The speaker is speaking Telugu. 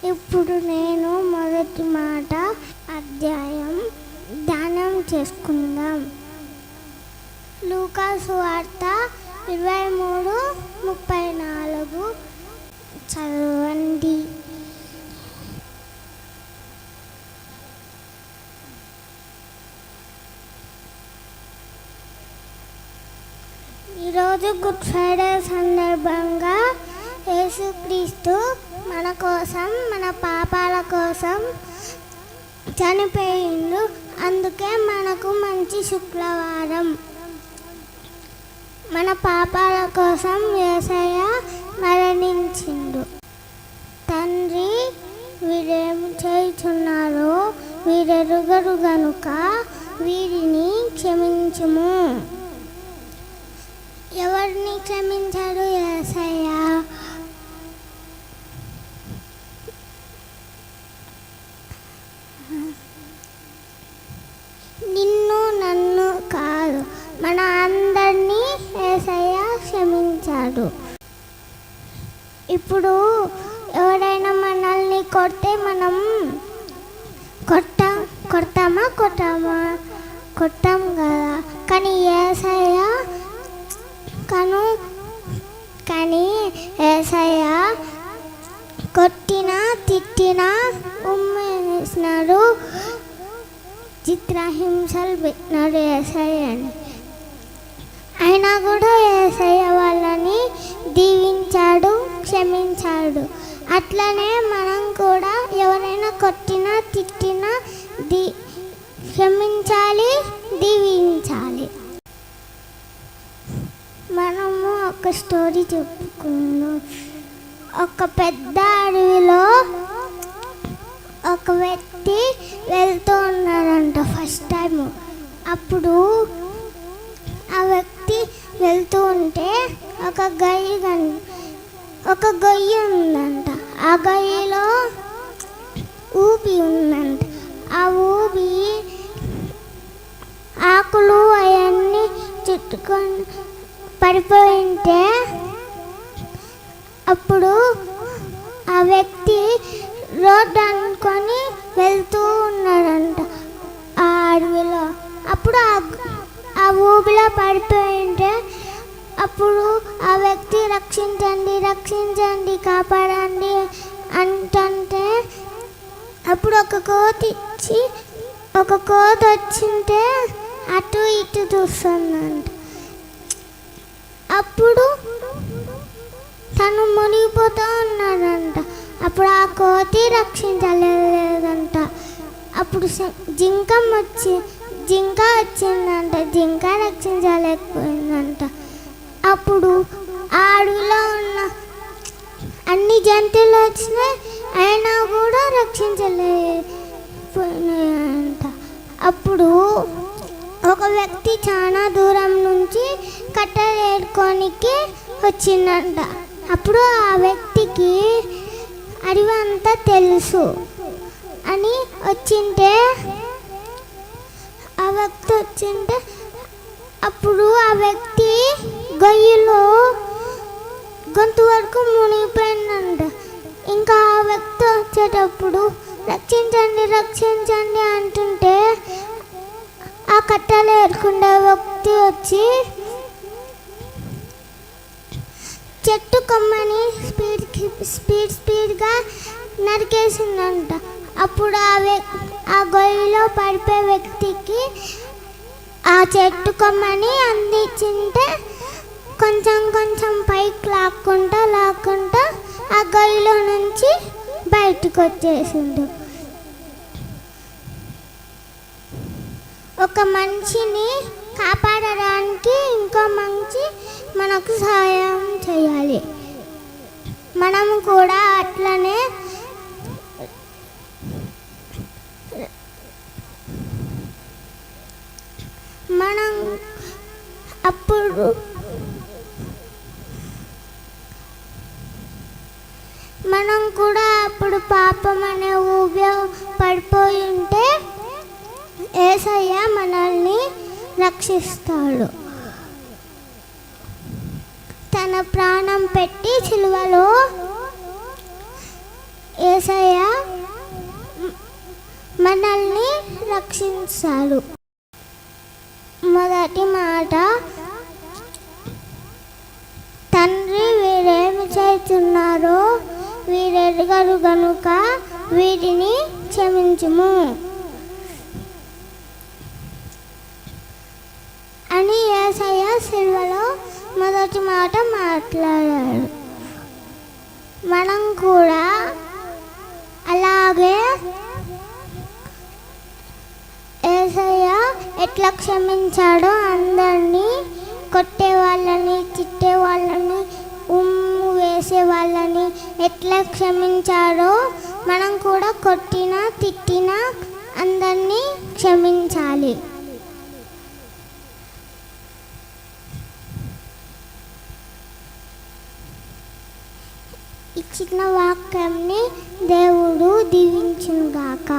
ఇప్పుడు నేను మొదటి మాట అధ్యాయం ధ్యానం చేసుకుందాం. లూకా సువార్త 23:34 చదవండి. ఈరోజు గుడ్ ఫ్రైడే సందర్భంగా యేసుక్రీస్తు మన కోసం, మన పాపాల కోసం చనిపోయిండు. అందుకే మనకు మంచి శుక్రవారం. మన పాపాల కోసం యేసయ్య మరణించిండు. తండ్రి, వీరేమి చేయుచున్నారో వీరెరుగరు గనుక వీరిని క్షమించుము. ఎవరిని క్షమించాడు యేసయ్య? నిన్ను, నన్ను కాదు, మన అందరినీ యేసయ్య క్షమించాడు. ఇప్పుడు ఎవరైనా మనల్ని కొడితే మనం కొడతామా కొట్టాం కదా. కానీ యేసయ్య యేసయ్య కొట్టినా తిట్టినా ఉమ్మేసినాడు, చిత్రహింసలు పెట్టినాడు యేసయ్యని. అయినా కూడా యేసయ్య వాళ్ళని దీవించాడు, క్షమించాడు. అట్లనే మనం కూడా ఎవరైనా కొట్టినా తిట్టినా క్షమించాలి, దీవించాలి. మనము ఒక స్టోరీ చెప్పుకుందాం. ఒక పెద్ద అడవిలో ఒక వ్యక్తి వెళ్తూ ఉన్నాడంట ఫస్ట్ టైం. అప్పుడు ఆ వ్యక్తి వెళ్తూ ఉంటే ఒక గొయ్యి ఉందంట. ఆ గొయ్యిలో ఊపి ఉందంట. ఆ ఊపి ఆకులు అవన్నీ చుట్టుకొని పడిపోయింటే అప్పుడు ఆ వ్యక్తి రోడ్డు అనుకొని వెళ్తూ ఉన్నాడంట ఆ అడవిలో. అప్పుడు ఆ ఊబిలో పడిపోయింటే అప్పుడు ఆ వ్యక్తి రక్షించండి, రక్షించండి, కాపాడండి అంటుంటే అప్పుడు ఒక కోతి వచ్చింటే అటు ఇటు చూస్తుందంట. అప్పుడు తను మునిగిపోతూ ఉన్నాడంట. అప్పుడు ఆ కోతి రక్షించలేదంట. అప్పుడు జింక వచ్చిందంట. జింక రక్షించలేకపోయిందంట. అప్పుడు ఆ అడవిలో ఉన్న అన్ని జంతువులు వచ్చినాయి, అయినా కూడా రక్షించలేకపోయినాయంట. అప్పుడు ఒక వ్యక్తి చాలా దూరం నుంచి కట్టెలు ఏరుకోనికి వచ్చిందంట. అప్పుడు ఆ వ్యక్తికి అడవి అంతా తెలుసు అని వచ్చింటే అప్పుడు ఆ వ్యక్తి గొయ్యిలో గొంతు వరకు మునిగిపోయిందంట. ఇంకా ఆ వ్యక్తి వచ్చేటప్పుడు రక్షించండి, రక్షించండి అంటుంటే ఆ కట్టెలు ఏరుకునే వ్యక్తి వచ్చి చెట్టు కొమ్మని స్పీడ్గా నరికేసిందంట. అప్పుడు ఆ గొయ్యిలో పడిపోయే వ్యక్తికి ఆ చెట్టు కొమ్మని అందించింటే కొంచెం పైకి లాక్కుంటా ఆ గొయ్యిలో నుంచి బయటకు వచ్చేసిండు. ఒక మనిషిని కాపాడడానికి ఇంకో మనిషి మనకు సహాయం చేయాలి. మనం కూడా అట్లనే మనం కూడా అప్పుడు పాపం అనే ఊబిలో పడిపోయి ఉంటే యేసయ్య మనల్ని రక్షిస్తాడు. తన ప్రాణం పెట్టి సిలువలో యేసయ్య రక్షించాడు. మొదటి మాట, తండ్రి వీరేమి చేస్తున్నారో వీరెరుగరు గనుక వీరిని క్షమించుము అని యేసయ్య సిలువలో మొదటి మాట మాట్లాడాడు. మనం కూడా అలాగే యేసయ్య ఎట్లా క్షమించాడో అందరినీ, కొట్టే వాళ్ళని, తిట్టే వాళ్ళని, ఉమ్ము వేసే వాళ్ళని ఎట్లా క్షమించాడో మనం కూడా కొట్టినా తిట్టినా అందరినీ క్షమించాలి. ఈ చిన్న వాక్యంని దేవుడు దీవించుగాక.